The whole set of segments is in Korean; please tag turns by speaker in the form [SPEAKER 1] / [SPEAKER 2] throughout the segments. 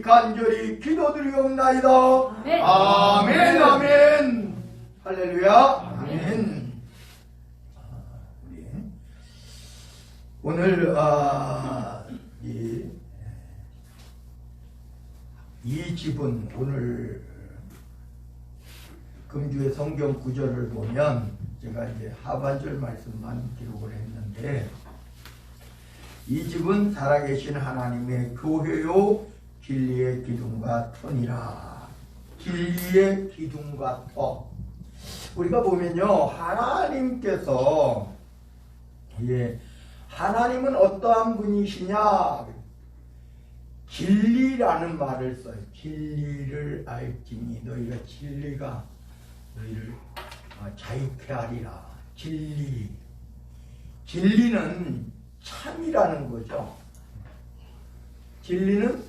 [SPEAKER 1] 간절히 기도드리옵나이다.
[SPEAKER 2] 네.
[SPEAKER 1] 아멘, 아멘. 할렐루야. 아멘. 우리 오늘 이 집은 오늘 금주의 성경 구절을 보면 제가 이제 하반절 말씀만 기록을 했는데, 이 집은 살아계신 하나님의 교회요 진리의 기둥과 터니라. 진리의 기둥과 터. 우리가 보면요, 하나님께서 하나님은 어떠한 분이시냐? 진리라는 말을 써요. 진리를 알지니 너희가 진리가 너희를 자유케 하리라. 진리는 참이라는 거죠. 진리는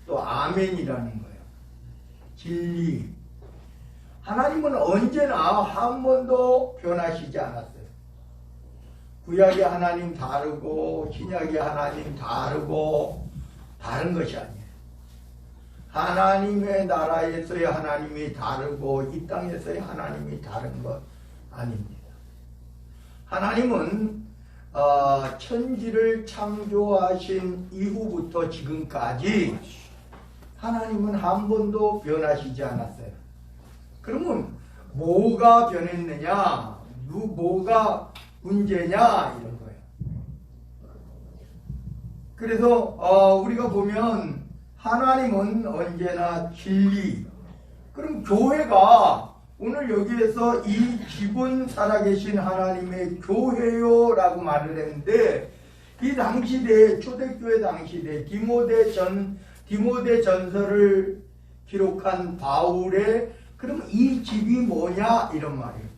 [SPEAKER 1] 또 아멘이라는 거예요. 진리. 하나님은 언제나 한 번도 변하시지 않았어요. 구약의 하나님 다르고 신약의 하나님 다르고 다른 것이 아니에요. 하나님의 나라에서의 하나님이 다르고 이 땅에서의 하나님이 다른 것 아닙니다. 하나님은 천지를 창조하신 이후부터 지금까지 하나님은 한 번도 변하시지 않았어요. 그러면 뭐가 변했느냐? 뭐가 문제냐? 이런 거예요. 그래서 우리가 보면 하나님은 언제나 진리. 그럼 교회가 오늘 여기에서 이 집은 살아계신 하나님의 교회요 라고 말을 했는데, 이 당시대 초대교회 당시대 디모데 전서를 기록한 바울의 그럼 이 집이 뭐냐 이런 말이에요.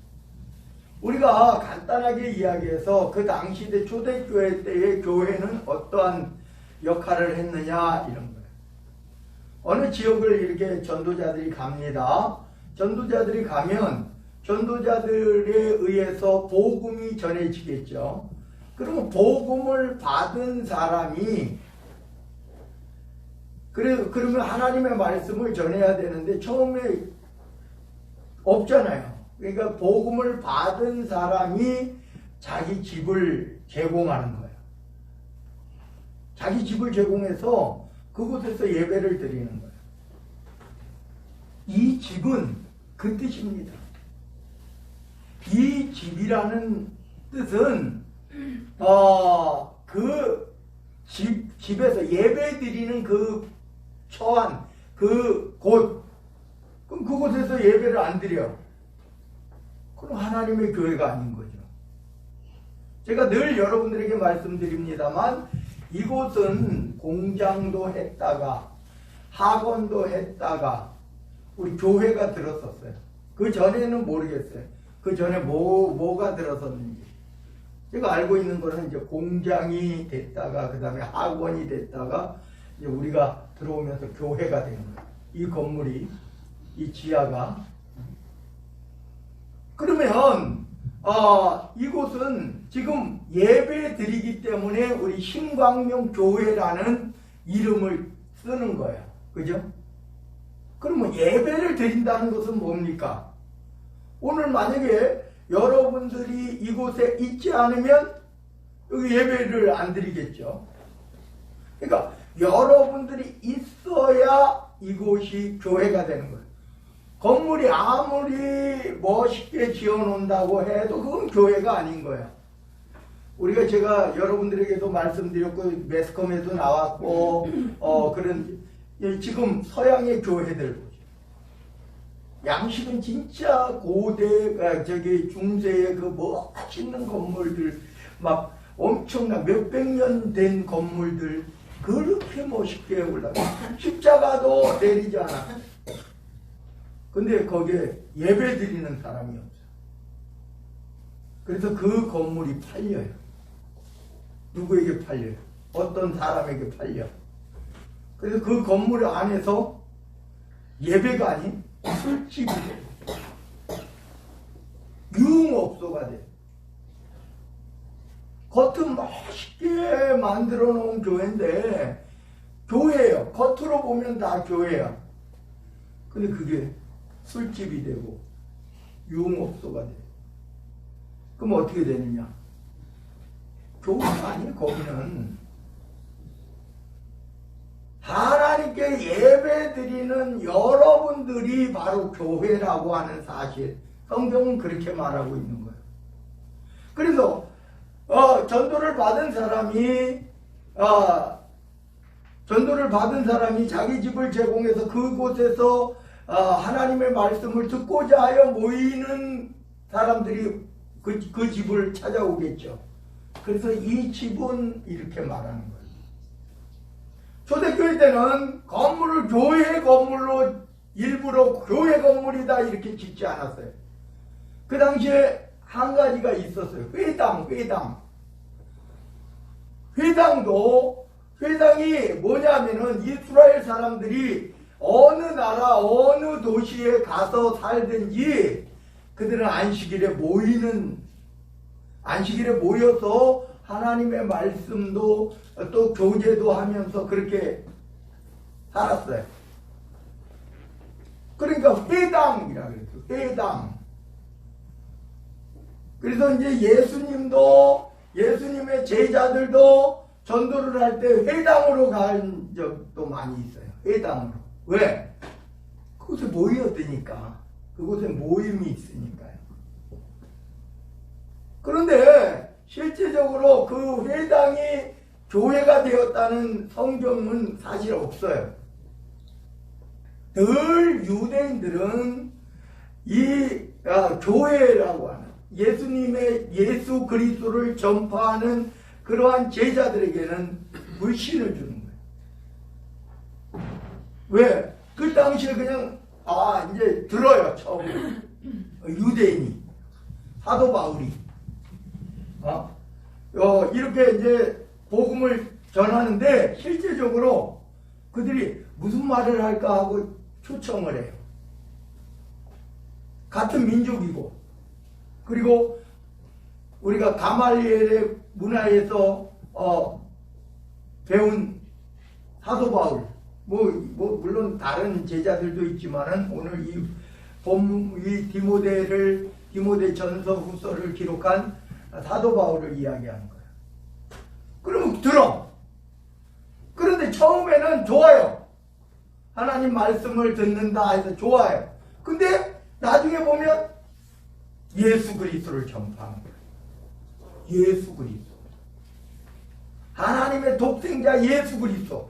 [SPEAKER 1] 우리가 간단하게 이야기해서 그 당시대 초대교회 때의 교회는 어떠한 역할을 했느냐 이런 거예요. 어느 지역을 이렇게 전도자들이 갑니다. 전도자들이 가면 전도자들에 의해서 복음이 전해지겠죠. 그러면 복음을 받은 사람이 그러면 하나님의 말씀을 전해야 되는데 처음에 없잖아요. 그러니까 복음을 받은 사람이 자기 집을 제공하는 거예요. 자기 집을 제공해서 그곳에서 예배를 드리는 거예요. 이 집은 그 뜻입니다. 이 집이라는 뜻은 그 집에서 예배 드리는 그 처한 그 곳, 그럼 그곳에서 예배를 안 드려. 그럼 하나님의 교회가 아닌 거죠. 제가 늘 여러분들에게 말씀드립니다만 이곳은 공장도 했다가 학원도 했다가 우리 교회가 들었었어요. 그 전에는 모르겠어요. 그 전에 뭐가 들었었는지. 제가 알고 있는 거는 이제 공장이 됐다가 그 다음에 학원이 됐다가 이제 우리가 들어오면서 교회가 된 거예요. 이 건물이, 이 지하가. 그러면 이곳은 지금 예배 드리기 때문에 우리 신광명 교회라는 이름을 쓰는 거예요. 그죠? 그러면 예배를 드린다는 것은 뭡니까? 오늘 만약에 여러분들이 이곳에 있지 않으면 여기 예배를 안 드리겠죠. 그러니까 여러분들이 있어야 이곳이 교회가 되는 거예요. 건물이 아무리 멋있게 지어놓는다고 해도 그건 교회가 아닌 거예요. 제가 여러분들에게도 말씀드렸고 매스컴에도 나왔고 그런 지금 서양의 교회들 보죠. 양식은 진짜 고대 중세의 그 멋있는 건물들 막 엄청난 몇백 년 된 건물들 그렇게 멋있게 올라가. 십자가도 내리지 않아. 근데 거기에 예배 드리는 사람이 없어요. 그래서 그 건물이 팔려요. 누구에게 팔려요? 어떤 사람에게 팔려. 그래서 그 건물 안에서 예배가 아닌 술집이 돼요. 유흥업소가 돼요. 겉은 멋있게 만들어 놓은 교회인데 교회예요. 겉으로 보면 다 교회야. 근데 그게 술집이 되고 유흥업소가 돼. 그럼 어떻게 되느냐? 교회가 아니에요. 거기는 하나님께 예배드리는 여러분들이 바로 교회라고 하는 사실, 성경은 그렇게 말하고 있는 거예요. 그래서 전도를 받은 사람이 자기 집을 제공해서 그곳에서 하나님의 말씀을 듣고자 하여 모이는 사람들이 그 집을 찾아오겠죠. 그래서 이 집은 이렇게 말하는 거예요. 초대교회 때는 건물을 교회 건물로 일부러 교회 건물이다 이렇게 짓지 않았어요. 그 당시에 한 가지가 있었어요. 회당이 뭐냐면은 이스라엘 사람들이 어느 나라 어느 도시에 가서 살든지 그들은 안식일에 모여서 하나님의 말씀도 또 교제도 하면서 그렇게 살았어요. 그러니까 회당이라 그랬어요. 회당. 그래서 이제 예수님의 제자들도 전도를 할 때 회당으로 간 적도 많이 있어요. 회당으로. 왜? 그곳에 모였으니까. 그곳에 모임이 있으니까요. 그런데 실제적으로 그 회당이 교회가 되었다는 성경은 사실 없어요. 늘 유대인들은 이 교회라고 하는 예수 그리스도를 전파하는 그러한 제자들에게는 불신을 주는 거예요. 왜? 그 당시에 그냥 이제 들어요. 처음에 유대인이 사도 바울이 이렇게 이제 복음을 전하는데 실제적으로 그들이 무슨 말을 할까 하고 초청을 해요. 같은 민족이고, 그리고 우리가 가말리엘의 문화에서 배운 사도 바울, 물론 다른 제자들도 있지만은 오늘 이 디모데 전서 후서를 기록한 사도 바울을 이야기하는 거예요. 그러면 들어. 그런데 처음에는 좋아요. 하나님 말씀을 듣는다 해서 좋아요. 근데 나중에 보면 예수 그리스도를 전파하는 거예요. 예수 그리스도. 하나님의 독생자 예수 그리스도.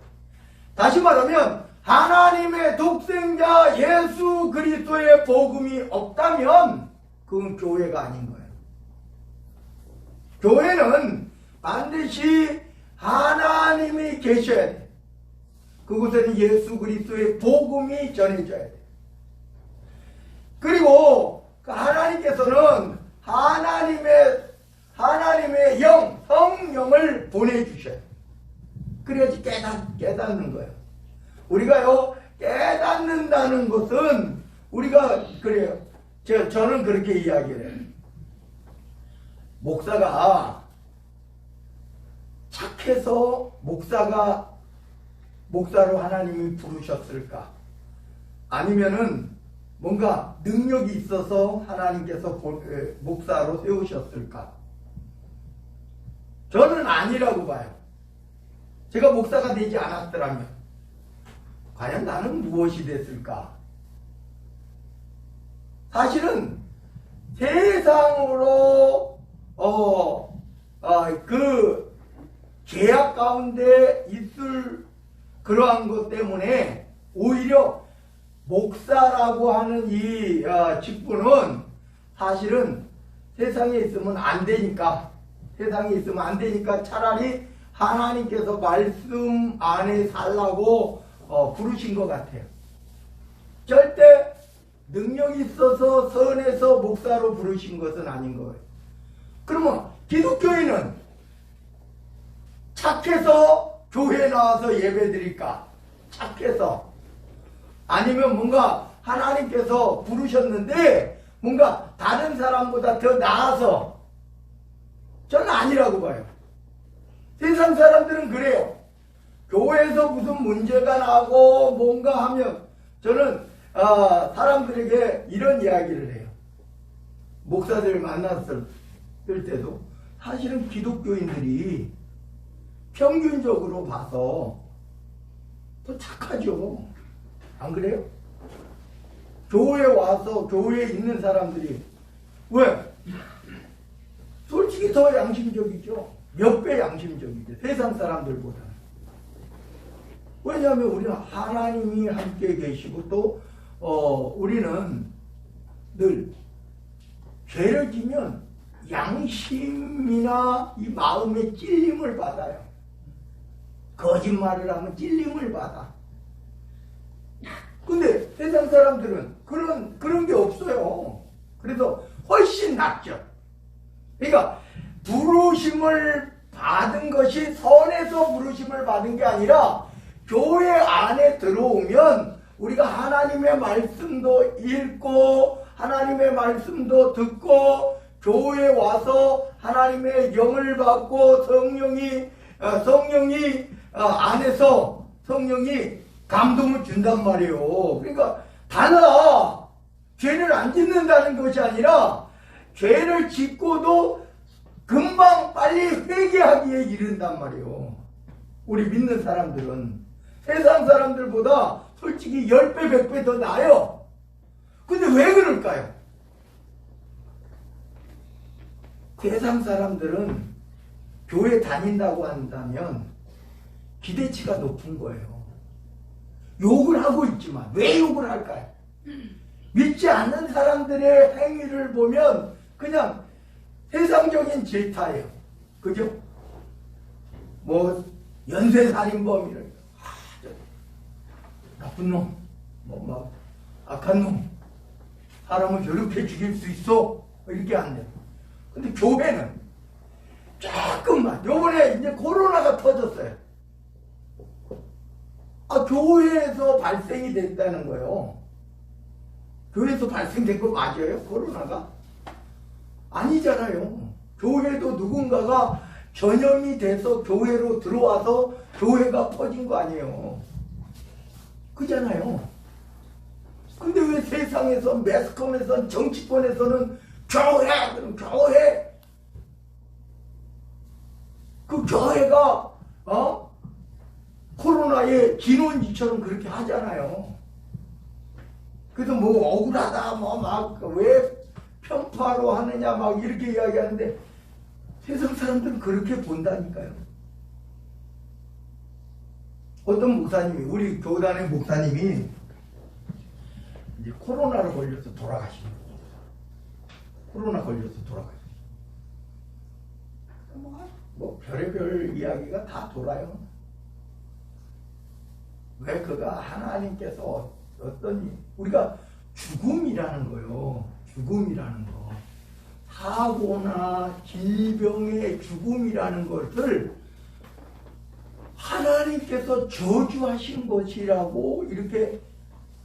[SPEAKER 1] 다시 말하면 하나님의 독생자 예수 그리스도의 복음이 없다면 그건 교회가 아닌 거예요. 교회는 반드시 하나님이 계셔야 돼. 그곳에는 예수 그리스도의 복음이 전해져야 돼. 그리고 하나님께서는 하나님의 영, 성령을 보내주셔요. 그래야지 깨닫는 거예요. 우리가요, 깨닫는다는 것은 우리가 그래요. 저는 그렇게 이야기를 해요. 목사가 착해서 목사로 하나님이 부르셨을까? 아니면은 뭔가 능력이 있어서 하나님께서 목사로 세우셨을까? 저는 아니라고 봐요. 제가 목사가 되지 않았더라면 과연 나는 무엇이 됐을까? 사실은 세상으로 그 죄악 가운데 있을 그러한 것 때문에 오히려 목사라고 하는 이 직분은 사실은 세상에 있으면 안 되니까 차라리 하나님께서 말씀 안에 살라고 부르신 것 같아요. 절대 능력이 있어서 선해서 목사로 부르신 것은 아닌 거예요. 그러면 기독교인은 착해서 교회에 나와서 예배드릴까? 착해서. 아니면 뭔가 하나님께서 부르셨는데 뭔가 다른 사람보다 더 나아서. 저는 아니라고 봐요. 세상 사람들은 그래요. 교회에서 무슨 문제가 나고 뭔가 하면 저는 사람들에게 이런 이야기를 해요. 목사들 만났을 때도 사실은 기독교인들이 평균적으로 봐서 더 착하죠. 안 그래요? 교회에 와서 교회에 있는 사람들이 왜? 솔직히 더 양심적이죠. 몇 배 양심적이죠. 세상 사람들보다. 왜냐하면 우리는 하나님이 함께 계시고 또 우리는 늘 죄를 지면 양심이나 이 마음의 찔림을 받아요. 거짓말을 하면 찔림을 받아. 근데 세상 사람들은 그런 게 없어요. 그래서 훨씬 낫죠. 그러니까 부르심을 받은 것이 선에서 부르심을 받은 게 아니라 교회 안에 들어오면 우리가 하나님의 말씀도 읽고 하나님의 말씀도 듣고 교회에 와서 하나님의 영을 받고 성령이 안에서 성령이 감동을 준단 말이에요. 그러니까 단아 죄를 안 짓는다는 것이 아니라 죄를 짓고도 금방 빨리 회개하기에 이른단 말이에요. 우리 믿는 사람들은 세상 사람들보다 솔직히 10배 100배 더 나아요. 근데 왜 그럴까요? 세상 사람들은 교회 다닌다고 한다면 기대치가 높은 거예요. 욕을 하고 있지만 왜 욕을 할까요? 믿지 않는 사람들의 행위를 보면 그냥 세상적인 질타예요. 그죠? 뭐 연쇄살인범 이런 나쁜 놈, 막 악한 놈, 사람을 저렇게 죽일 수 있어? 이렇게 안 돼요. 근데 교회는 조금만, 요번에 이제 코로나가 터졌어요. 교회에서 발생이 됐다는 거예요. 교회에서 발생된 거 맞아요? 코로나가? 아니잖아요. 교회도 누군가가 전염이 돼서 교회로 들어와서 교회가 퍼진 거 아니에요. 그잖아요. 근데 왜 세상에서 매스컴에서 정치권에서는 교회, 그럼 교회, 그 교회가 코로나의 진원지처럼 그렇게 하잖아요. 그래서 뭐 억울하다, 뭐 막 왜 편파로 하느냐 막 이렇게 이야기하는데 세상 사람들은 그렇게 본다니까요. 어떤 목사님이, 우리 교단의 목사님이 이제 코로나로 걸려서 돌아가신 거예요. 코로나 걸려서 돌아가셨어요. 뭐 별의별 이야기가 다 돌아요. 왜 그가 하나님께서 어떤 우리가 죽음이라는 거요. 죽음이라는 거. 사고나 질병의 죽음이라는 것을 하나님께서 저주하신 것이라고 이렇게.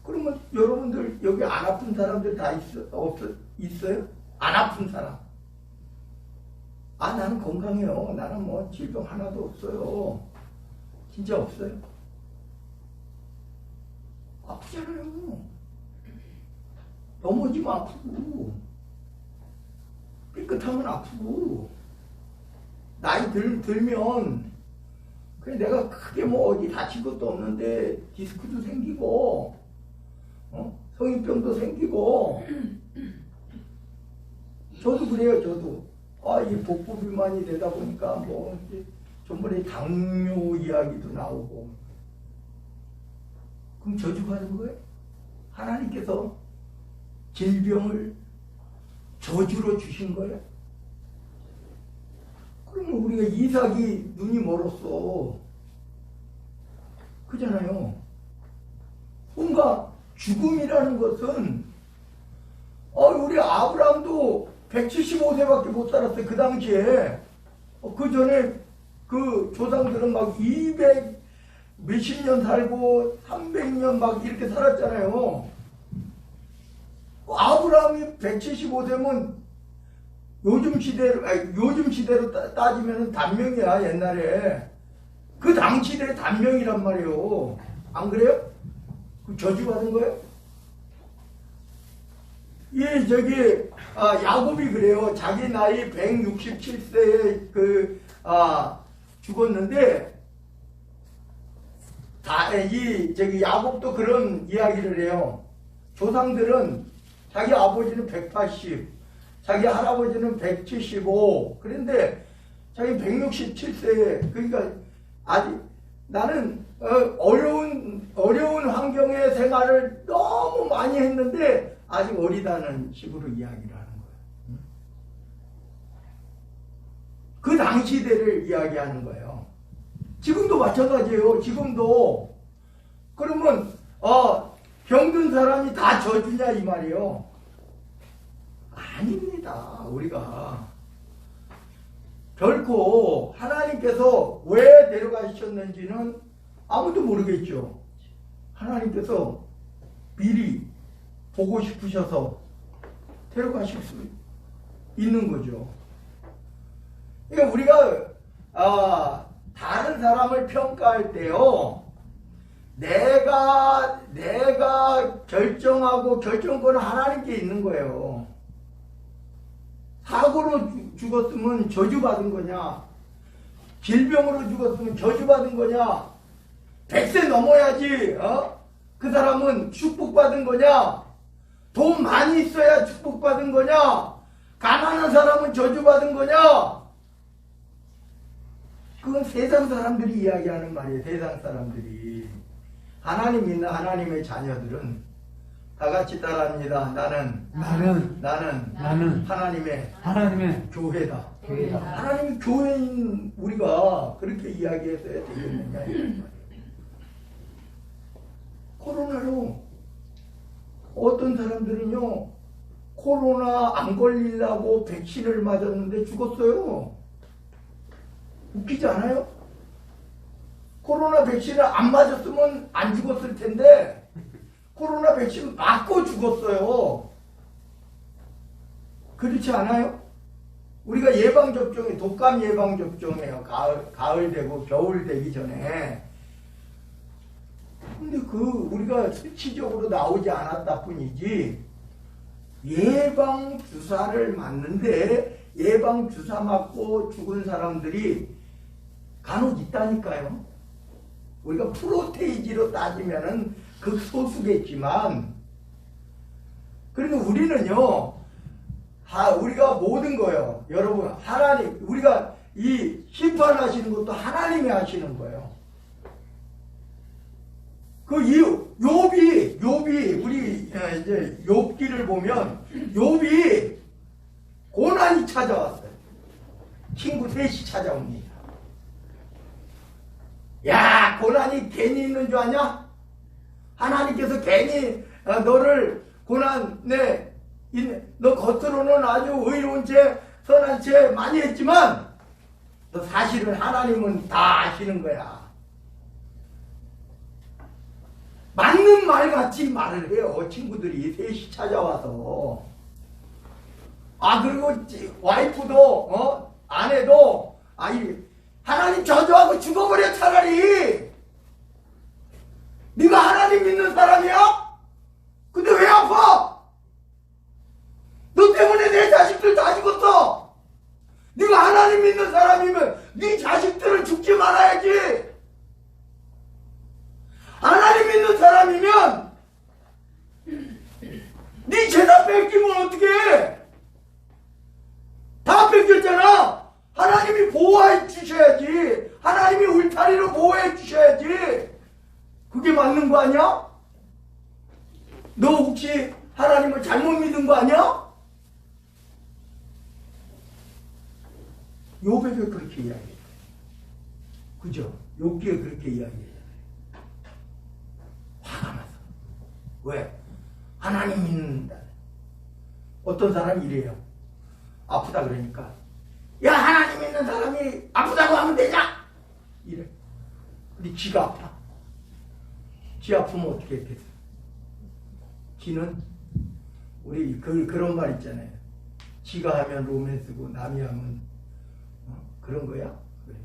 [SPEAKER 1] 그러면 여러분들 여기 안 아픈 사람들 다 있어요? 안 아픈 사람. 나는 건강해요. 나는 뭐 질병 하나도 없어요. 진짜 없어요. 아프잖아요. 넘어지면 아프고 삐끗하면 아프고 나이 들면 그래 내가 크게 뭐 어디 다친 것도 없는데 디스크도 생기고 성인병도 생기고 저도 그래요. 저도 이 복부 비만이 되다 보니까 뭐 이제 전번에 당뇨 이야기도 나오고. 그럼 저주받은 거예요? 하나님께서 질병을 저주로 주신 거예요? 그러면 우리가 이삭이 눈이 멀었어. 그잖아요. 뭔가 죽음이라는 것은 우리 아브라함도 175세밖에 못 살았어요. 그 당시에. 그 전에 그 조상들은 막 200 몇십 년 살고 300년 막 이렇게 살았잖아요. 아브라함이 175세면 요즘 시대로 따지면 단명이야. 옛날에 그 당시대 단명이란 말이에요. 안 그래요? 그 저주받은 거예요? 예, 야곱이 그래요. 자기 나이 167세에 죽었는데, 야곱도 그런 이야기를 해요. 조상들은 자기 아버지는 180, 자기 할아버지는 175, 그런데 자기 167세에, 그러니까 아직 나는 어려운 환경의 생활을 너무 많이 했는데 아직 어리다는 식으로 이야기를 하는 거예요. 그 당시대를 이야기하는 거예요. 지금도 마찬가지예요. 지금도. 그러면 병든 사람이 다 저주냐 이 말이에요. 아닙니다. 우리가 결코 하나님께서 왜 데려가셨는지는 아무도 모르겠죠. 하나님께서 미리 보고 싶으셔서 데려가실 수 있는 거죠. 그러니까 우리가 다른 사람을 평가할 때요, 내가 결정하고 결정권은 하나님께 있는 거예요. 사고로 죽었으면 저주받은 거냐, 질병으로 죽었으면 저주받은 거냐, 100세 넘어야지 그 사람은 축복받은 거냐, 돈 많이 있어야 축복받은 거냐, 가난한 사람은 저주받은 거냐. 그건 세상 사람들이 이야기하는 말이에요. 세상 사람들이. 하나님 믿는 하나님의 자녀들은 다 같이 따라합니다. 나는 하나님의 교회다. 하나님의 교회인 우리가 그렇게 이야기했어야 되겠느냐 이런 말이에요. 코로나로 어떤 사람들은요, 코로나 안 걸리려고 백신을 맞았는데 죽었어요. 웃기지 않아요? 코로나 백신을 안 맞았으면 안 죽었을 텐데 코로나 백신 맞고 죽었어요. 그렇지 않아요? 우리가 예방접종이 독감 예방접종이에요. 가을 되고 겨울 되기 전에. 근데 우리가 수치적으로 나오지 않았다 뿐이지, 예방주사를 맞는데 예방주사 맞고 죽은 사람들이 간혹 있다니까요. 우리가 프로테이지로 따지면은 극소수겠지만, 그래도 우리는요, 우리가 모든 거예요. 여러분, 하나님, 우리가 이 심판하시는 것도 하나님이 하시는 거예요. 욥이 우리 이제 욥기를 보면 욥이 고난이 찾아왔어요. 친구 셋이 찾아옵니다. 야, 고난이 괜히 있는 줄 아냐? 하나님께서 괜히 너를 너 겉으로는 아주 의로운 채 선한 채 많이 했지만 너 사실은 하나님은 다 아시는 거야. 맞는 말 같이 말을 해요. 친구들이 셋이 찾아와서. 그리고 와이프도 아내도 하나님 저주하고 죽어버려 차라리. 네가 하나님 믿는 사람이야? 근데 왜 아파? 너 때문에 내 자식들 다 죽었어. 네가 하나님 믿는 사람이면 네 자식들은 죽지 말아야지. 하나님 믿는 사람이면 네 재산 뺏기면 어떡해? 다 뺏겼잖아. 하나님이 보호해 주셔야지. 하나님이 울타리로 보호해 주셔야지. 그게 맞는 거 아니야? 너 혹시 하나님을 잘못 믿은 거 아니야? 욥에게 그렇게 이야기해요. 그죠? 욥기에 그렇게 이야기해요. 화가 나서. 왜? 하나님 믿는다. 어떤 사람이 이래요. 아프다 그러니까, 야, 하나님 믿는 사람이 아프다고 하면 되냐? 이래. 근데 지가 아파. 지 아프면 어떻게 했겠어? 지는 우리 그런 말 있잖아요. 지가 하면 로맨스고 남이 하면 그런 거야? 그래.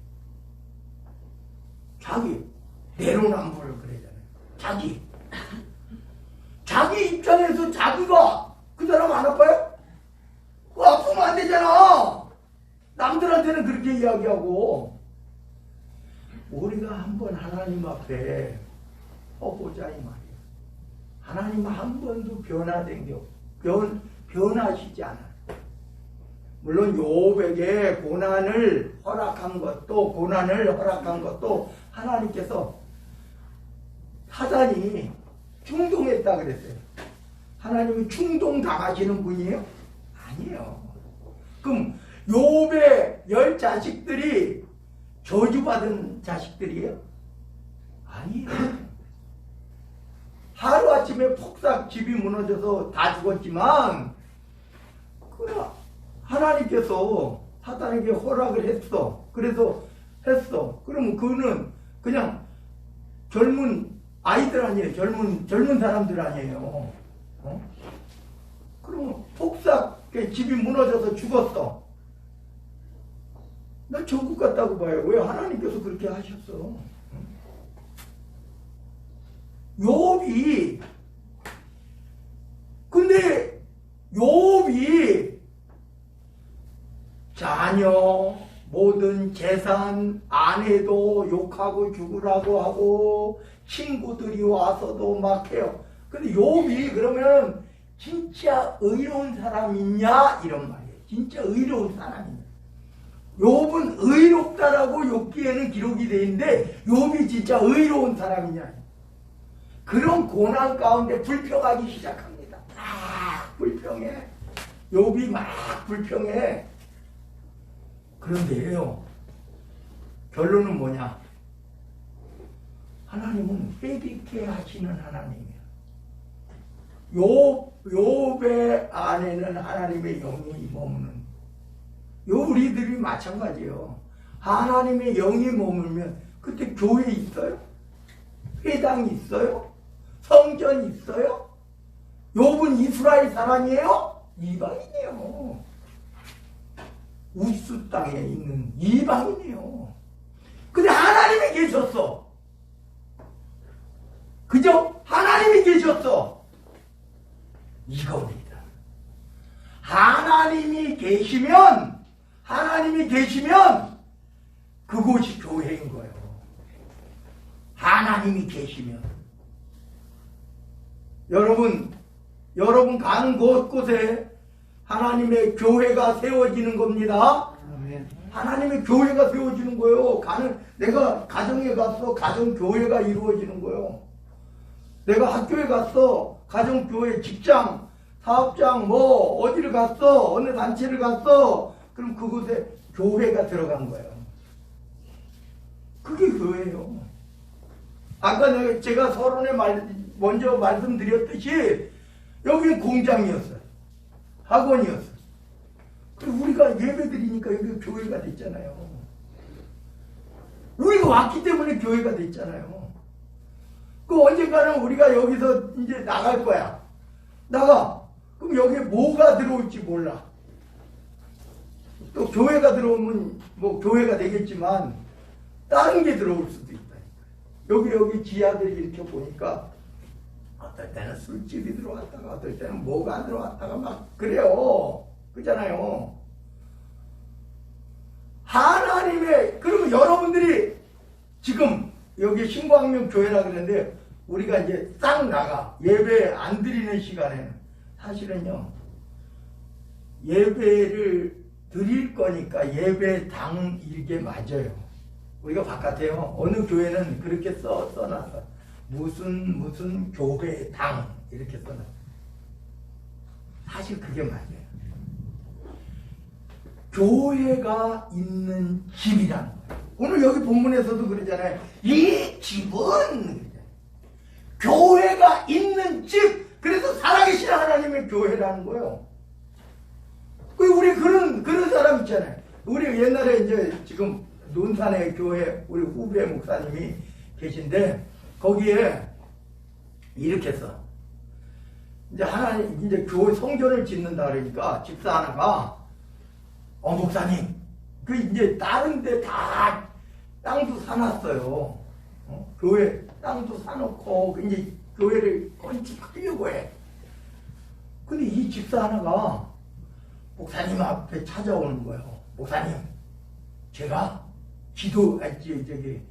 [SPEAKER 1] 자기 내로남불을 그러잖아요. 자기 입장에서 자기가 그 사람 안 아파요? 그거 아프면 안 되잖아. 남들한테는 그렇게 이야기하고. 우리가 한번 하나님 앞에 서보자 이 말이에요. 하나님 한 번도 변화된 게 변하시지 않아요. 물론 욥에게 고난을 허락한 것도 하나님께서 사단이 충동했다 그랬어요. 하나님이 충동 당하시는 분이에요? 아니에요. 그럼 욥의 10 자식들이 저주받은 자식들이에요? 아니에요. 하루아침에 폭삭 집이 무너져서 다 죽었지만 그러나 하나님께서 사단에게 허락을 했어. 그래서 했어. 그러면 그는 그냥 젊은 아이들 아니에요. 젊은 사람들 아니에요. 그러면 폭삭 집이 무너져서 죽었어. 나 천국 같다고 봐요. 왜? 하나님께서 그렇게 하셨어. 욥이 근데 욥이 자녀, 모든 재산, 아내도 욕하고 죽으라고 하고 친구들이 와서도 막 해요. 근데 욥이 그러면 진짜 의로운 사람이냐 이런 말이에요. 진짜 의로운 사람이냐. 욥은 의롭다라고 욥기에는 기록이 되어 있는데 욥이 진짜 의로운 사람이냐. 그런 고난 가운데 불평하기 시작합니다. 막 불평해. 욥이 막 불평해. 그런데요, 결론은 뭐냐? 하나님은 회개케 하시는 하나님이에요. 욥의 안에는 하나님의 영이 머무는. 우리들이 마찬가지예요. 하나님의 영이 머물면 그때 교회 있어요? 회당이 있어요? 성전이 있어요? 욥은 이스라엘 사람이에요? 이방인이에요. 우스 땅에 있는 이방인이에요. 근데 하나님이 계셨어. 그죠? 하나님이 계셨어. 이겁니다. 하나님이 계시면 그곳이 교회인 거예요. 하나님이 계시면. 여러분 가는 곳곳에 하나님의 교회가 세워지는 겁니다. 아멘. 하나님의 교회가 세워지는 거예요. 내가 가정에 갔어. 가정교회가 이루어지는 거예요. 내가 학교에 갔어. 가정교회, 직장, 사업장, 어디를 갔어. 어느 단체를 갔어. 그럼 그곳에 교회가 들어간 거예요. 그게 교회예요. 아까 제가 서론에 먼저 말씀드렸듯이 여기는 공장이었어요. 학원이었어요. 그리고 우리가 예배드리니까 여기 교회가 됐잖아요. 우리가 왔기 때문에 교회가 됐잖아요. 그 언젠가는 우리가 여기서 이제 나갈 거야. 나가. 그럼 여기에 뭐가 들어올지 몰라. 또 교회가 들어오면 교회가 되겠지만 다른 게 들어올 수도 있다. 여기 지하들 이렇게 보니까 어떨 때는 술집이 들어왔다가 어떨 때는 뭐가 들어왔다가 막 그래요. 그잖아요. 그러면 여러분들이 지금 여기 신광명 교회라 그러는데 우리가 이제 싹 나가 예배 안 드리는 시간에는 사실은요 예배를 드릴 거니까 예배당 일게 맞아요. 우리가 바깥에요 어느 교회는 그렇게 써놨어. 무슨 교회당 이렇게 써놨어. 사실 그게 맞아요. 교회가 있는 집이라는 거예요. 오늘 여기 본문에서도 그러잖아요. 이 집은 교회가 있는 집. 그래서 살아계신 하나님의 교회라는 거예요. 우리 그런 사람 있잖아요. 우리 옛날에 이제 지금 논산의 교회 우리 후배 목사님이 계신데 거기에 이렇게 써. 이제 교회 성전을 짓는다 그러니까 집사 하나가 목사님 이제 다른 데 다 땅도 사놨어요. 교회 땅도 사놓고 이제 교회를 건축하려고 해. 근데 이 집사 하나가 목사님 앞에 찾아오는 거예요. 목사님, 제가 저기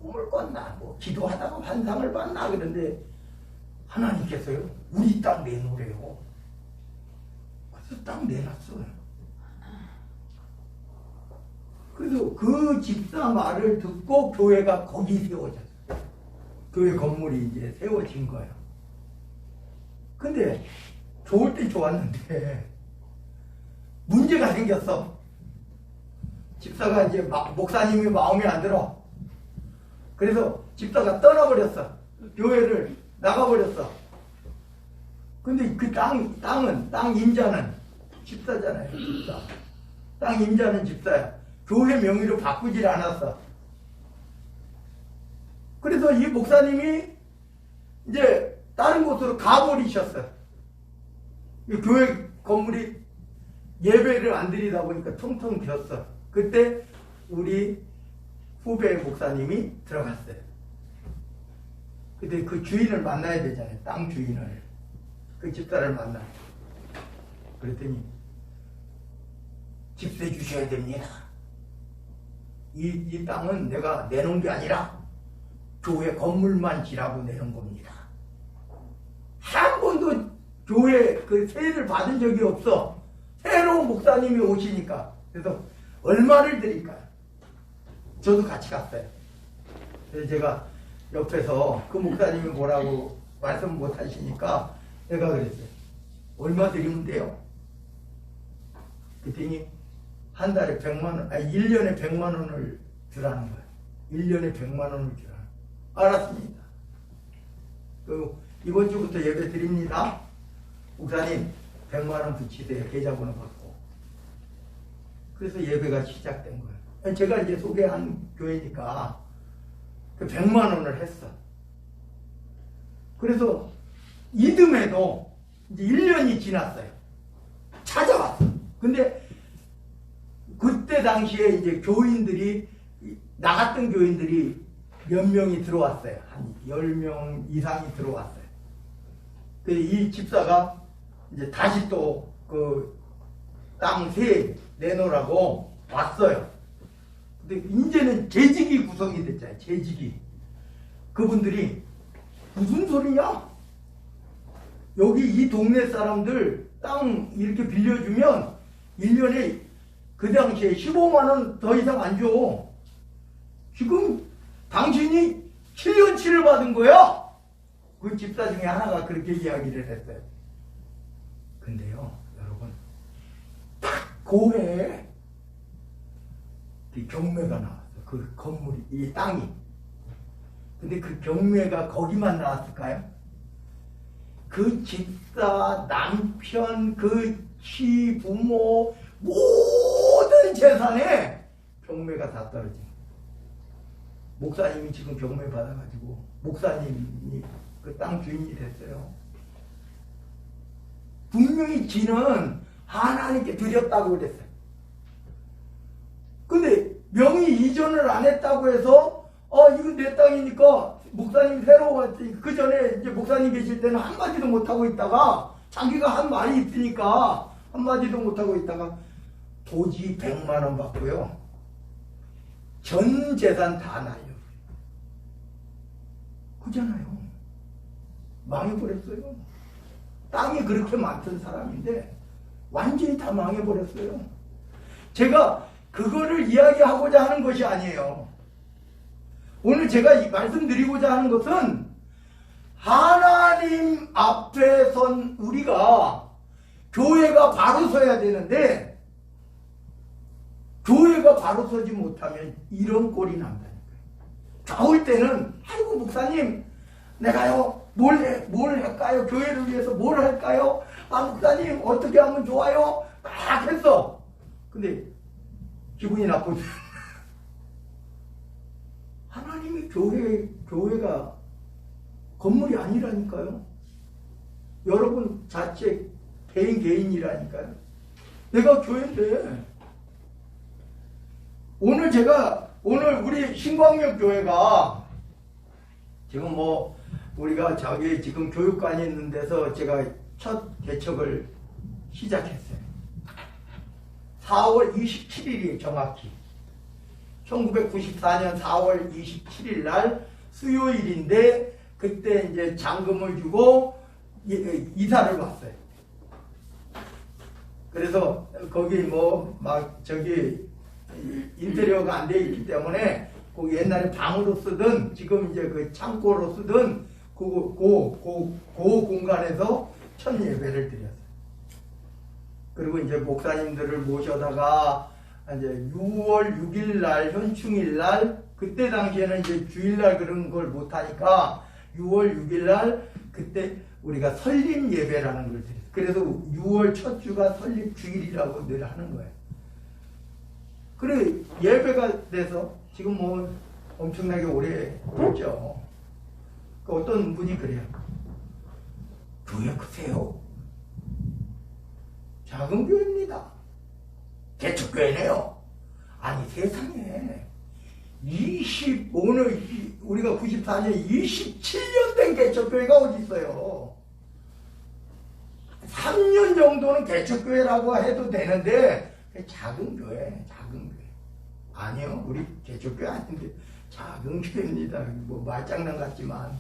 [SPEAKER 1] 꿈을 꿨나 뭐 기도하다가 환상을 봤나 그런데 하나님께서요 우리 땅 내놓으래요. 그래서 땅 내놨어요. 그래서 그 집사 말을 듣고 교회가 거기 세워졌어요. 교회 건물이 이제 세워진 거예요. 근데 좋을 때 좋았는데 문제가 생겼어. 집사가 이제 목사님이 마음에 안 들어. 그래서 집사가 떠나버렸어. 교회를 나가버렸어. 근데 그 땅 임자는 집사잖아요. 집사. 땅 임자는 집사야. 교회 명의로 바꾸질 않았어. 그래서 이 목사님이 이제 다른 곳으로 가버리셨어. 이 교회 건물이 예배를 안 드리다 보니까 텅텅 비었어. 그때 우리 후배 목사님이 들어갔어요. 근데 그 주인을 만나야 되잖아요. 땅 주인을. 그 집사를 만나. 그랬더니 집세 주셔야 됩니다. 이 땅은 내가 내놓은 게 아니라 교회 건물만 지라고 내놓은 겁니다. 한 번도 교회 그 세를 받은 적이 없어. 새로운 목사님이 오시니까. 그래서 얼마를 드릴까요? 저도 같이 갔어요. 그래서 제가 옆에서 그 목사님이 뭐라고 말씀 못 하시니까 내가 그랬어요. 얼마 드리면 돼요? 그랬더니 한 달에 100만 원, 1년에 100만 원을 주라는 거예요. 1년에 100만 원을 주라는 거예요. 알았습니다. 이번 주부터 예배 드립니다. 목사님 100만 원 붙이세요. 계좌번호 받고. 그래서 예배가 시작된 거예요. 제가 이제 소개한 교회니까 그 100만 원을 했어. 그래서 이듬해도 이제 1년이 지났어요. 찾아왔어. 근데 그때 당시에 이제 교인들이 나갔던 교인들이 몇 명이 들어왔어요. 한 10명 이상이 들어왔어요. 이 집사가 이제 다시 또 그 땅 세 내놓으라고 왔어요. 근데 이제는 재직이 구성이 됐잖아요. 재직이. 그분들이 무슨 소리냐? 여기 이 동네 사람들 땅 이렇게 빌려주면 1년에 그 당시에 15만 원 더 이상 안 줘. 지금 당신이 7년치를 받은 거야. 그 집사 중에 하나가 그렇게 이야기를 했어요. 근데요, 여러분, 딱 고해에 경매가 나왔어. 그 건물이, 이 땅이. 근데 그 경매가 거기만 나왔을까요? 그 집사, 남편, 그 시부모, 모든 재산에 경매가 다 떨어진 거예요. 목사님이 지금 경매 받아가지고 목사님이 그 땅 주인이 됐어요. 분명히 지는 하나님께 드렸다고 그랬어요. 근데 명의 이전을 안 했다고 해서 이건 내 땅이니까 목사님 새로 왔으니까 그 전에 이제 목사님 계실 때는 한마디도 못하고 있다가 자기가 한 말이 있으니까 한마디도 못하고 있다가 토지 100만 원 받고요. 전 재산 다 날려. 그잖아요. 망해버렸어요. 땅이 그렇게 많던 사람인데 완전히 다 망해버렸어요. 제가 그거를 이야기하고자 하는 것이 아니에요. 오늘 제가 말씀드리고자 하는 것은 하나님 앞에 선 우리가 교회가 바로 서야 되는데 교회가 바로 서지 못하면 이런 꼴이 난다니까요. 좋을 때는 아이고 목사님 내가요 뭘 할까요? 교회를 위해서 뭘 할까요? 목사님 어떻게 하면 좋아요? 막 했어. 근데 기분이 나쁘지. 하나님이 교회가 건물이 아니라니까요. 여러분 자체 개인이라니까요. 내가 교회인데 오늘 우리 신광역 교회가 지금 뭐 우리가 저기 지금 교육관이 있는 데서 제가 첫 개척을 시작했어요. 4월 27일이 정확히 1994년 4월 27일 날 수요일인데 그때 이제 잔금을 주고 이사를 왔어요. 그래서 거기 뭐 막 저기 인테리어가 안 돼 있기 때문에 그 옛날에 방으로 쓰던 지금 이제 그 창고로 쓰던 그 공간에서 첫 예배를 드렸어요. 그리고 이제 목사님들을 모셔다가 이제 6월 6일 날 현충일 날 그때 당시에는 이제 주일날 그런 걸 못하니까 6월 6일 날 그때 우리가 설립 예배라는 걸 드렸어요. 그래서 6월 첫 주가 설립 주일이라고 늘 하는 거예요. 그래 예배가 돼서 지금 뭐 엄청나게 오래 됐죠. 그 어떤 분이 그래요. 교회 크세요. 작은 교회입니다. 개척교회네요. 아니 세상에 오늘 우리가 94년 27년 된 개척교회가 어디 있어요. 3년 정도는 개척교회라고 해도 되는데 작은 교회. 아니요, 우리 개척교회 아닌데 작은 교회입니다. 뭐 말장난 같지만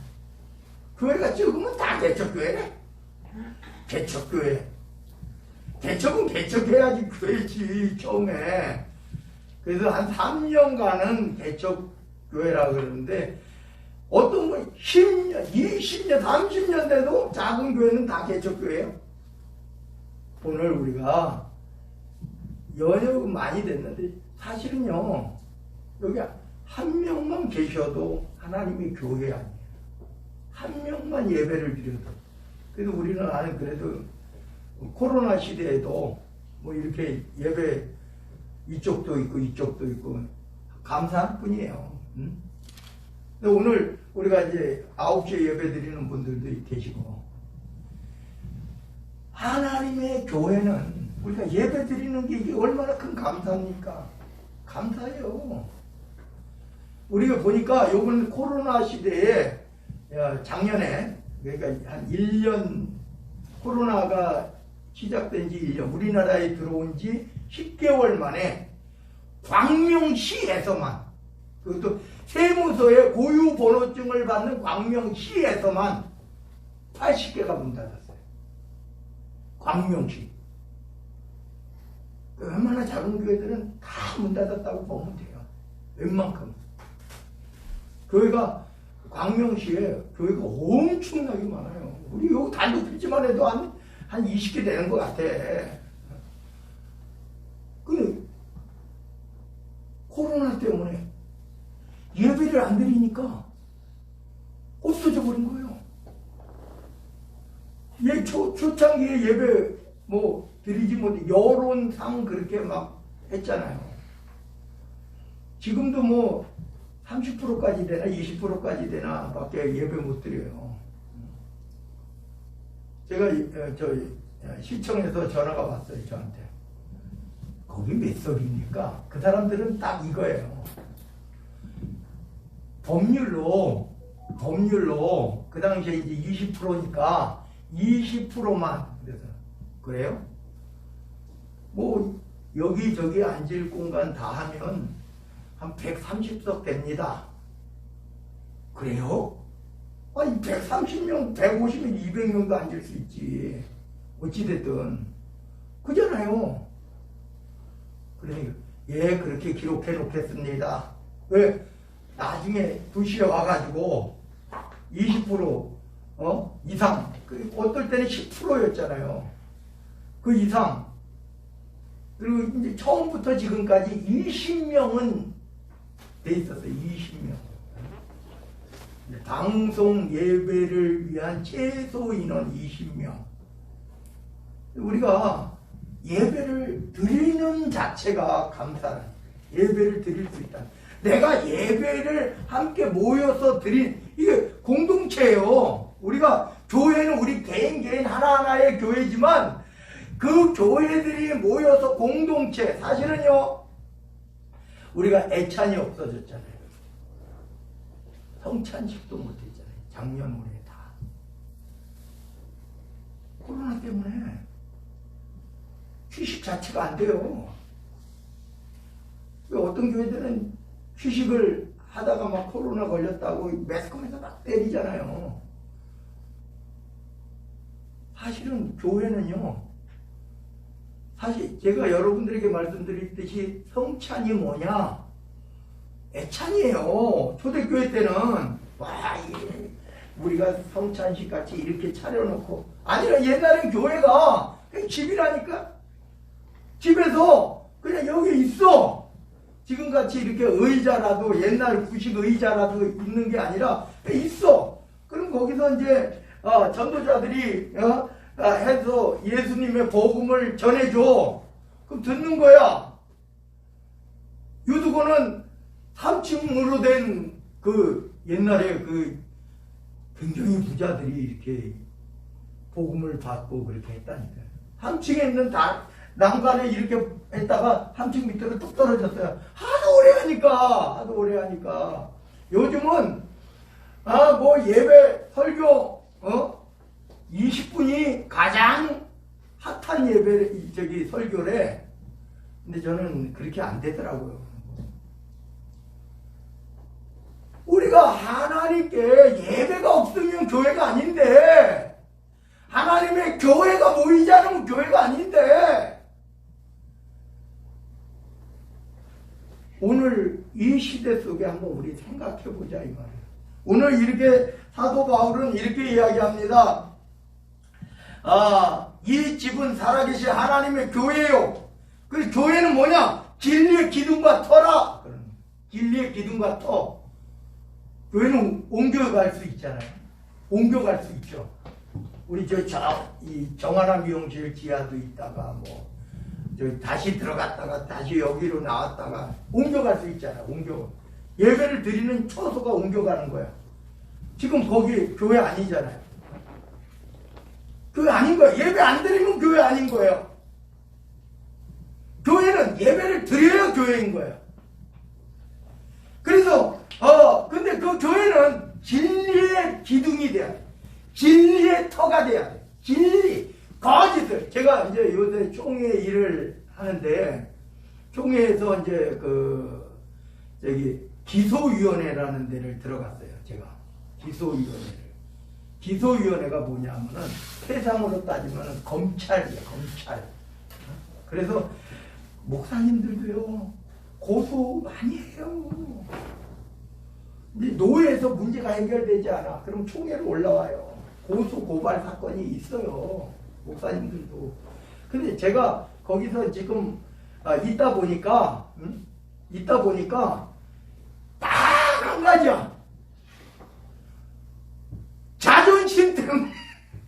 [SPEAKER 1] 교회가 적으면 다 개척교회네. 개척교회. 개척은 개척해야지 교회지 처음에. 그래서 한 3년간은 개척교회라고 그러는데 어떤 분 10년, 20년, 30년 돼도 작은 교회는 다 개척교회예요. 오늘 우리가 연휴가 많이 됐는데 사실은요 여기 한 명만 계셔도 하나님의 교회 아니에요. 한 명만 예배를 드려도. 그래도 우리는 아는 그래도 코로나 시대에도 뭐 이렇게 예배 이쪽도 있고 이쪽도 있고 감사할 뿐이에요. 응? 근데 오늘 우리가 이제 9시에 예배 드리는 분들도 계시고 하나님의 교회는 우리가 예배 드리는 게 이게 얼마나 큰 감사입니까? 감사해요. 우리가 보니까 요번 코로나 시대에 작년에 그러니까 한 1년 코로나가 시작된 지 1년 우리나라에 들어온 지 10개월 만에 광명시에서만 그것도 세무서에 고유번호증을 받는 광명시에서만 80개가 문 닫았어요. 광명시. 웬만한 작은 교회들은 다 문 닫았다고 보면 돼요. 웬만큼. 교회가 광명시에 교회가 엄청나게 많아요. 우리 여기 단독 필지만 해도 한 20개 되는 것 같아. 근데 코로나 때문에 예배를 안 드리니까 없어져 버린 거예요. 초창기에 예배 뭐 드리지 못해 여론상 그렇게 막 했잖아요. 지금도 뭐 30%까지 되나 20%까지 되나 밖에 예배 못 드려요. 제가 시청에서 전화가 왔어요 저한테. 거기 몇 석입니까? 그 사람들은 딱 이거예요. 법률로 그 당시에 이제 20%니까 20%만 그래서 그래요? 뭐 여기저기 앉을 공간 다 하면 한 130석 됩니다. 그래요? 아니 130명, 150명, 200명도 앉을 수 있지. 어찌됐든 그잖아요. 그러니까 예 그렇게 기록해 놓겠습니다. 왜? 나중에 2시에 와가지고 20% 이상 어떨 때는 10%였잖아요. 그 이상 그리고 이제 처음부터 지금까지 20명은 돼 있었어요. 20명. 방송 예배를 위한 최소 인원 20명. 우리가 예배를 드리는 자체가 감사라. 예배를 드릴 수 있다. 내가 예배를 함께 모여서 이게 공동체예요. 우리가 교회는 우리 개인 하나하나의 교회지만 그 교회들이 모여서 공동체. 사실은요 우리가 애찬이 없어졌잖아요. 성찬식도 못했잖아요. 작년 올해 다. 코로나 때문에 휴식 자체가 안 돼요. 어떤 교회들은 휴식을 하다가 막 코로나 걸렸다고 매스컴에서 막 때리잖아요. 사실은 교회는요, 사실 제가 여러분들에게 말씀드렸듯이 성찬이 뭐냐? 애찬이에요. 초대교회 때는 와, 우리가 성찬식 같이 이렇게 차려놓고, 아니라 옛날엔 교회가 그냥 집이라니까. 집에서 그냥 여기 있어. 지금같이 이렇게 의자라도, 옛날 구식 의자라도 있는 게 아니라 있어. 그럼 거기서 이제 전도자들이 해서 예수님의 복음을 전해줘. 그럼 듣는 거야. 유두고는 3층으로 된 그 옛날에 그 굉장히 부자들이 이렇게 복음을 받고 그렇게 했다니까요. 3층에 있는 난간에 이렇게 했다가 3층 밑으로 뚝 떨어졌어요. 하도 오래 하니까. 요즘은 뭐 예배 설교 20분이 가장 핫한 예배 설교래. 근데 저는 그렇게 안 되더라고요. 우리가 하나님께 예배가 없으면 교회가 아닌데, 하나님의 교회가 모이지 않으면 교회가 아닌데, 오늘 이 시대 속에 한번 우리 생각해보자 이 말이에요. 오늘 이렇게 사도 바울은 이렇게 이야기합니다. 이 집은 살아계신 하나님의 교회예요. 그 교회는 뭐냐? 진리의 기둥과 터라. 진리의 기둥과 터. 교회는 옮겨갈 수 있잖아요. 옮겨갈 수 있죠. 우리 이 정하나 미용실 지하도 있다가 다시 들어갔다가 다시 여기로 나왔다가 옮겨갈 수 있잖아요. 예배를 드리는 처소가 옮겨가는 거야. 지금 거기 교회 아니잖아요. 교회 아닌 거야. 예배 안 드리면 교회 아닌 거예요. 교회는 예배를 드려야 교회인 거예요. 그래서 근데 그 교회는 진리의 기둥이 돼야 돼. 진리의 터가 돼야 돼. 진리, 거짓을. 제가 이제 요새 총회 일을 하는데, 총회에서 이제 기소위원회라는 데를 들어갔어요. 제가. 기소위원회를. 기소위원회가 뭐냐면은 세상으로 따지면 검찰이에요. 검찰. 그래서 목사님들도요, 고소 많이 해요. 노예에서 문제가 해결되지 않아. 그럼 총회로 올라와요. 고소 고발 사건이 있어요. 목사님들도. 근데 제가 거기서 지금 있다 보니까 딱 한 가지야. 자존심 때문에.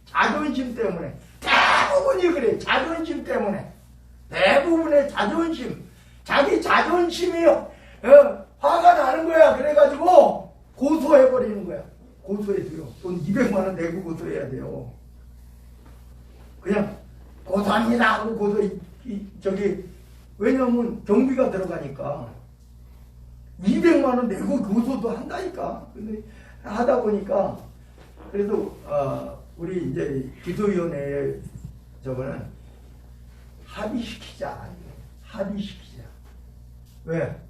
[SPEAKER 1] 자존심 때문에. 대부분이 그래. 자존심 때문에. 대부분의 자존심. 자기 자존심이요. 화가 나는 거야. 그래가지고 고소해버리는 거야. 고소해줘요. 돈 200만 원 내고 고소해야 돼요. 그냥 고소합니다 하고 왜냐면 경비가 들어가니까 200만 원 내고 고소도 한다니까. 근데 하다 보니까 그래서 우리 이제 기도위원회에 저거는 합의시키자. 왜?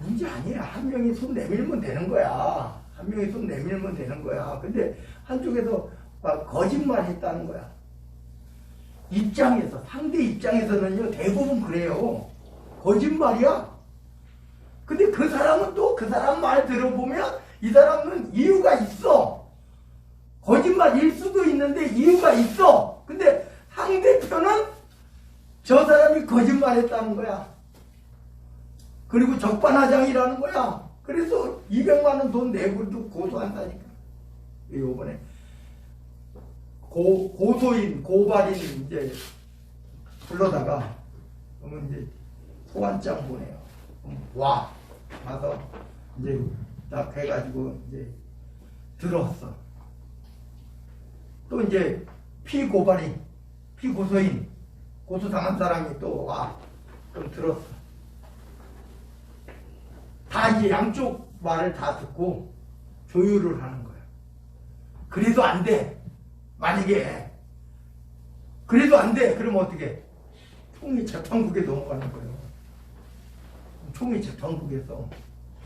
[SPEAKER 1] 문제 아니야. 한 명이 손 내밀면 되는 거야. 근데 한쪽에서 거짓말 했다는 거야. 상대 입장에서는요, 대부분 그래요. 거짓말이야. 근데 그 사람은 또 그 사람 말 들어보면 이 사람은 이유가 있어. 거짓말일 수도 있는데 이유가 있어. 근데 상대편은 저 사람이 거짓말했다는 거야. 그리고 적반하장이라는 거야. 그래서 200만 원 돈 내고도 고소한다니까. 요번에 고발인 이제 불러다가 그러면 이제 소환장 보내요. 와서 이제 딱 해가지고 이제 들었어. 또 이제 피고소인 고소당한 사람이 또 와. 그럼 들었어. 다 이제 양쪽 말을 다 듣고 조율을 하는 거야. 그래도 안 돼. 만약에 그래도 안 돼. 그러면 어떻게? 총리 재판국에 넘어가는 거예요. 총리 재판국에서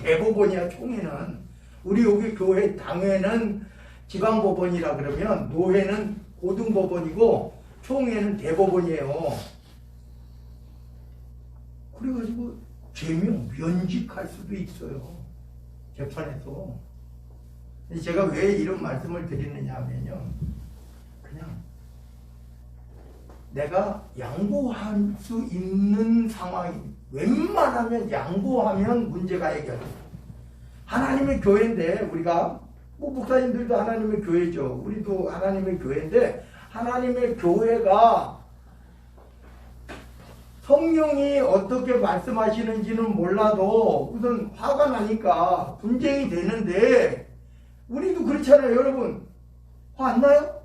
[SPEAKER 1] 대법원이야. 총회는 우리 여기 교회 당회는 지방법원이라 그러면 노회는 고등법원이고 총회는 대법원이에요. 그래가지고 죄명 면직할 수도 있어요. 재판에서. 제가 왜 이런 말씀을 드리느냐 하면요, 그냥 내가 양보할 수 있는 상황이 웬만하면 양보하면 문제가 해결돼요. 하나님의 교회인데 우리가 뭐 목사님들도 하나님의 교회죠. 우리도 하나님의 교회인데 하나님의 교회가 성령이 어떻게 말씀하시는지는 몰라도 우선 화가 나니까 분쟁이 되는데 우리도 그렇잖아요. 여러분 화 안 나요?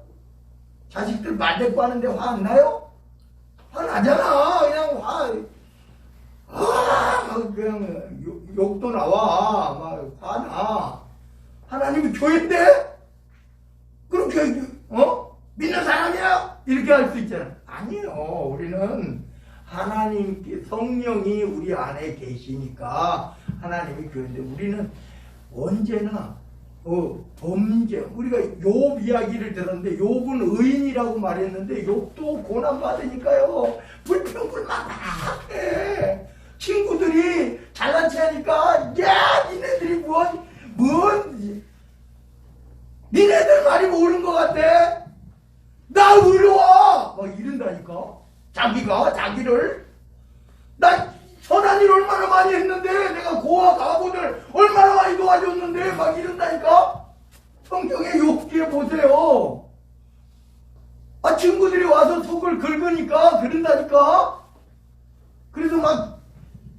[SPEAKER 1] 자식들 말대꾸 하는데 화 안 나요? 화 나잖아. 그냥 그냥 욕도 나와. 막 화나. 하나님이 교회인데? 그렇게 믿는 사람이야? 이렇게 할 수 있잖아. 아니에요. 우리는 하나님께 성령이 우리 안에 계시니까 하나님이 교회인데 우리는 언제나 범죄, 우리가 욥 이야기를 들었는데 욥은 의인이라고 말했는데 욥도 고난받으니까요 불평불만 막 해. 친구들이 잘난 체 하니까 야 니네들이 뭔 니네들 말이 옳은 것 같아. 나 의로워 막 이른다니까. 자기를 나 선한 일 얼마나 많이 했는데 내가 고아 가부들 얼마나 많이 도와줬는데 막 이런다니까. 성경에 욥기에 보세요. 친구들이 와서 속을 긁으니까 그런다니까. 그래서 막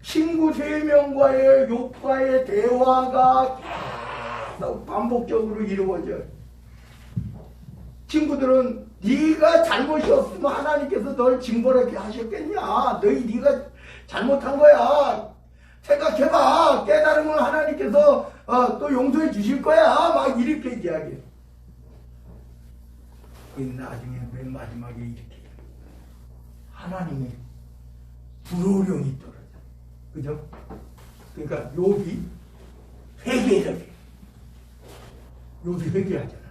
[SPEAKER 1] 친구 3명과의 욥과의 대화가 계속 반복적으로 이루어져요. 친구들은 네가 잘못이 없으면 하나님께서 널 징벌하게 하셨겠냐. 네가 잘못한 거야. 생각해봐. 깨달으면 하나님께서 또 용서해 주실 거야. 막 이렇게 이야기해요. 나중에 맨 마지막에 이렇게 하나님의 불호령이 떨어져. 그죠? 그러니까 욥이 회개를 해. 욥이 회개하잖아.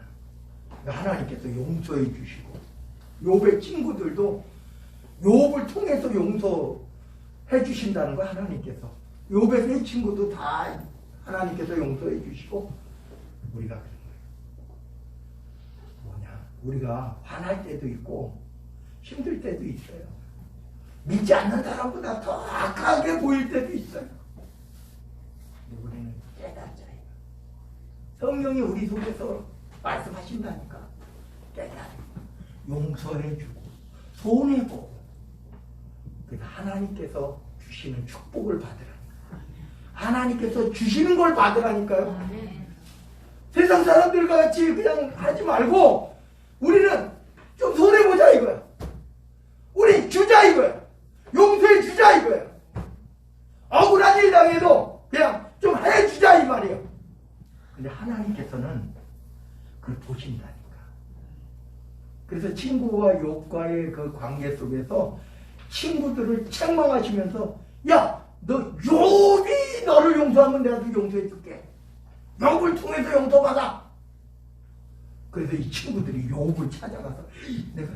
[SPEAKER 1] 그러니까 하나님께서 용서해 주시고 욥의 친구들도 욥을 통해서 용서해 주신다는 거야. 하나님께서 욥의 3 친구도 다 하나님께서 용서해 주시고 우리가 그런 거예요. 뭐냐? 우리가 화날 때도 있고 힘들 때도 있어요. 믿지 않는 사람보다 더 악하게 보일 때도 있어요. 우리는 깨닫자. 성령이 우리 속에서 말씀하신다니까. 깨닫고 용서해주고 손해보고 그래서 하나님께서 주시는 축복을 받으라니까. 하나님께서 주시는 걸 받으라니까요. 세상 사람들과 같이 그냥 하지 말고 우리는 좀 손해보자 이거야. 우리 주자 이거야. 용서해 주자 이거야. 억울한 일 당해도 그냥 좀 해주자 이 말이에요. 근데 하나님께서는 그걸 보신다니까. 그래서 친구와 욥과의 그 관계 속에서 친구들을 책망하시면서 야, 너 욥이 너를 용서하면 내가 또 용서해 줄게. 욥을 통해서 용서받아. 그래서 이 친구들이 욥을 찾아가서 내가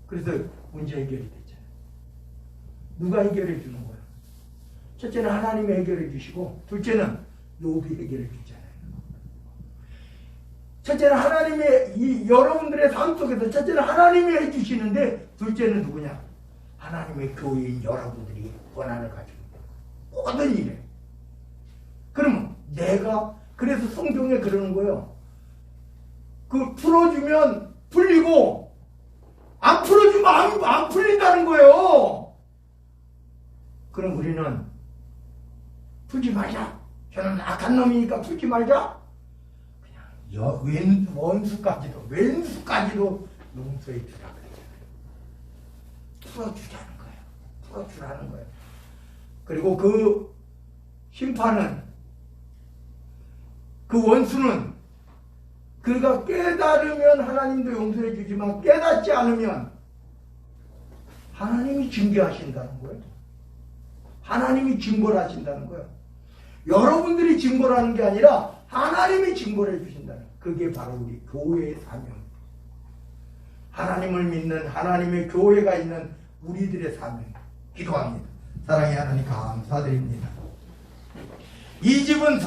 [SPEAKER 1] 그래서 문제 해결이 됐잖아요. 누가 해결해 주는 거야? 첫째는 하나님이 해결해 주시고 둘째는 욥이 해결해 주잖아요. 첫째는 하나님의 여러분들의 삶 속에서 첫째는 하나님이 해주시는데 둘째는 누구냐? 하나님의 교회인 여러분들이 권한을 가지고 모든 일에. 그러면 내가 그래서 성경에 그러는 거예요. 그 풀어주면 풀리고 안 풀어주면 안 풀린다는 거예요. 그럼 우리는 풀지 말자. 저는 악한 놈이니까 풀지 말자. 그냥 원수까지도 왼수까지도 용서해 주라 그러잖아요. 풀어주자는 거예요. 풀어주라는 거예요. 그리고 그 심판은 그 원수는 그가 깨달으면 하나님도 용서해 주지만 깨닫지 않으면 하나님이 징계하신다는 거예요. 하나님이 징벌 하신다는 거예요. 여러분들이 징벌하는 게 아니라 하나님이 징벌해 주신다는 거예요. 그게 바로 우리 교회의 사명. 하나님을 믿는 하나님의 교회가 있는 우리들의 사명. 기도합니다. 사랑의 하나님 감사드립니다. 이 집은